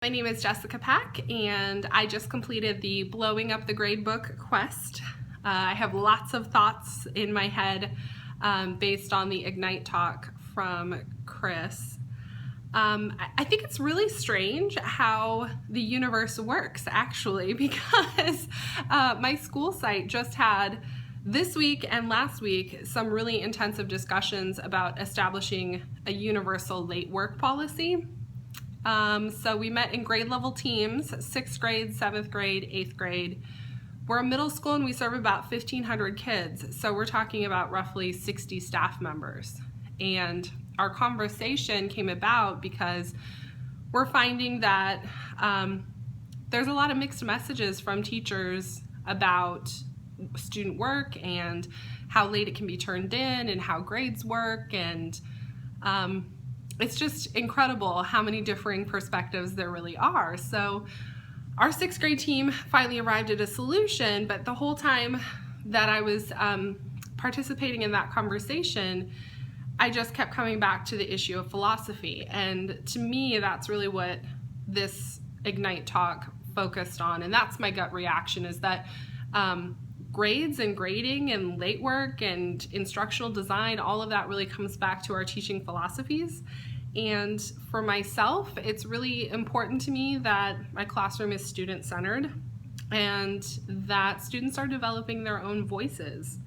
My name is Jessica Pack, and I just completed the Blowing Up the Gradebook quest. I have lots of thoughts in my head based on the Ignite talk from Chris. I think it's really strange how the universe works, actually, because my school site just had this week and last week some really intensive discussions about establishing a universal late work policy. So we met in grade level teams, 6th grade, 7th grade, 8th grade. We're a middle school and we serve about 1,500 kids, so we're talking about roughly 60 staff members. And our conversation came about because we're finding that there's a lot of mixed messages from teachers about student work and how late it can be turned in and how grades work, and it's just incredible how many differing perspectives there really are. So our 6th grade team finally arrived at a solution, but the whole time that I was participating in that conversation, I just kept coming back to the issue of philosophy. And to me, that's really what this Ignite talk focused on. And that's my gut reaction, is that grades and grading and late work and instructional design, all of that really comes back to our teaching philosophies. And for myself, it's really important to me that my classroom is student-centered and that students are developing their own voices.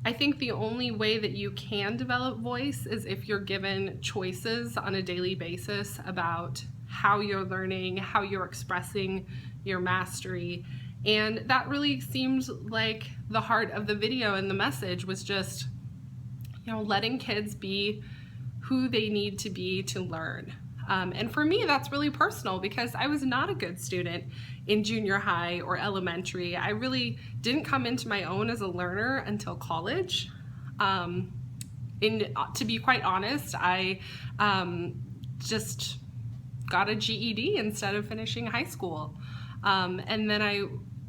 I think the only way that you can develop voice is if you're given choices on a daily basis about how you're learning, how you're expressing your mastery. And that really seemed like the heart of the video, and the message was just, letting kids be who they need to be to learn. And for me, that's really personal because I was not a good student in junior high or elementary. I really didn't come into my own as a learner until college. To be quite honest, I just got a GED instead of finishing high school. And then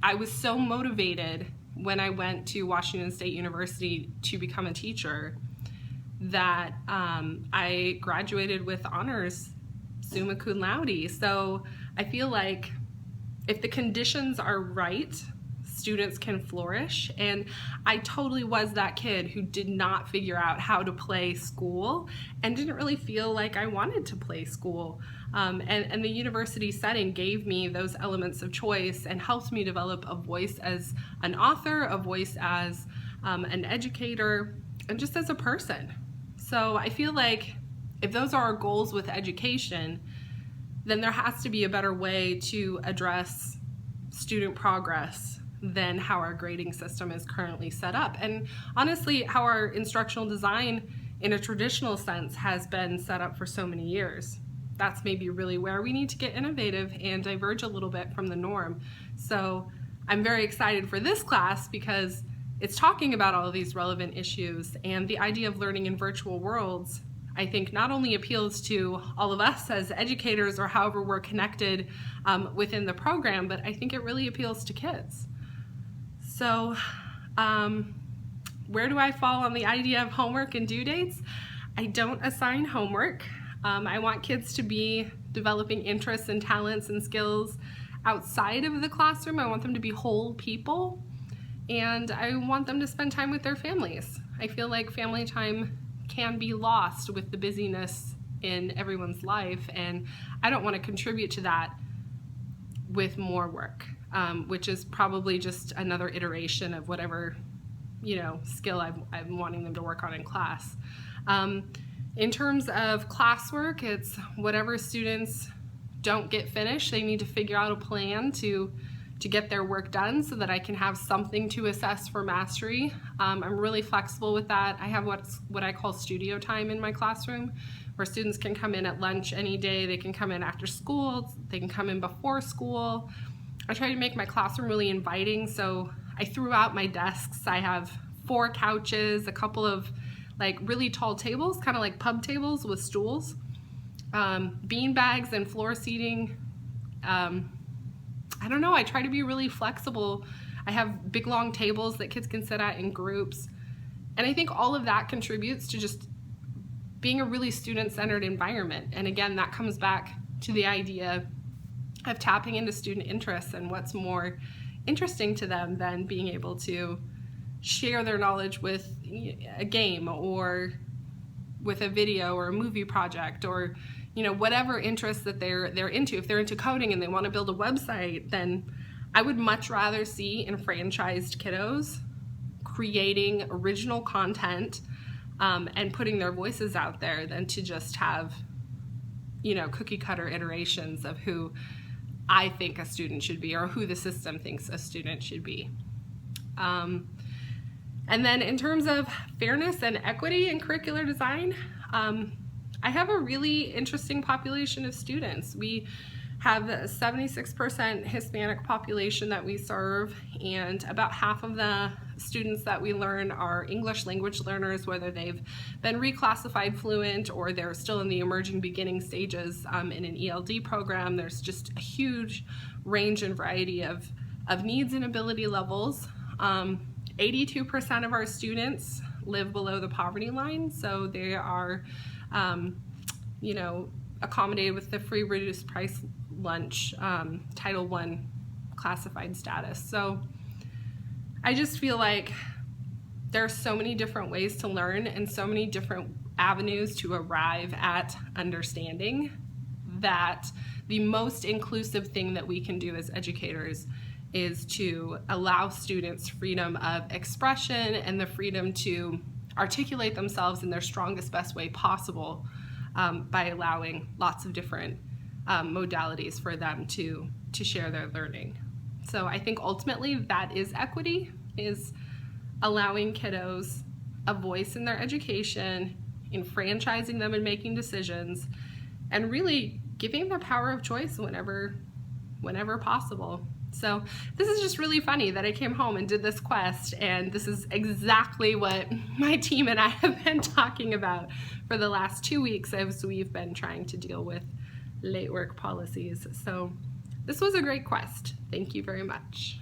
I was so motivated when I went to Washington State University to become a teacher that I graduated with honors summa cum laude. So I feel like if the conditions are right, students can flourish. And I totally was that kid who did not figure out how to play school and didn't really feel like I wanted to play school. And the university setting gave me those elements of choice and helped me develop a voice as an author, a voice as an educator, and just as a person. So I feel like if those are our goals with education, then there has to be a better way to address student progress than how our grading system is currently set up. And honestly, how our instructional design in a traditional sense has been set up for so many years. That's maybe really where we need to get innovative and diverge a little bit from the norm. So I'm very excited for this class because it's talking about all of these relevant issues, and the idea of learning in virtual worlds, I think, not only appeals to all of us as educators or however we're connected within the program, but I think it really appeals to kids. So where do I fall on the idea of homework and due dates? I don't assign homework. I want kids to be developing interests and talents and skills outside of the classroom. I want them to be whole people, and I want them to spend time with their families. I feel like family time can be lost with the busyness in everyone's life, and I don't want to contribute to that with more work, which is probably just another iteration of whatever skill I'm wanting them to work on in class. In terms of classwork, it's whatever students don't get finished, they need to figure out a plan to get their work done so that I can have something to assess for mastery. I'm really flexible with that. I have what I call studio time in my classroom, where students can come in at lunch any day, they can come in after school, they can come in before school. I try to make my classroom really inviting, so I threw out my desks. I have 4 couches, a couple of really tall tables, kind of like pub tables with stools, bean bags and floor seating. I don't know, I try to be really flexible. I have big long tables that kids can sit at in groups. And I think all of that contributes to just being a really student-centered environment. And again, that comes back to the idea of tapping into student interests and what's more interesting to them than being able to share their knowledge with a game or with a video or a movie project, or whatever interest that they're into. If they're into coding and they want to build a website, then I would much rather see enfranchised kiddos creating original content and putting their voices out there than to just have cookie cutter iterations of who I think a student should be or who the system thinks a student should be. And then in terms of fairness and equity in curricular design, I have a really interesting population of students. We have a 76% Hispanic population that we serve, and about half of the students that we learn are English language learners, whether they've been reclassified fluent or they're still in the emerging beginning stages in an ELD program. There's just a huge range and variety of needs and ability levels. 82% of our students live below the poverty line, so they are, accommodated with the free reduced price lunch, Title I classified status. So I just feel like there are so many different ways to learn and so many different avenues to arrive at understanding that the most inclusive thing that we can do as educators is to allow students freedom of expression and the freedom to articulate themselves in their strongest, best way possible by allowing lots of different modalities for them to share their learning. So I think ultimately that is equity, is allowing kiddos a voice in their education, enfranchising them in making decisions, and really giving them power of choice whenever possible. So this is just really funny that I came home and did this quest, and this is exactly what my team and I have been talking about for the last 2 weeks as we've been trying to deal with late work policies. So this was a great quest. Thank you very much.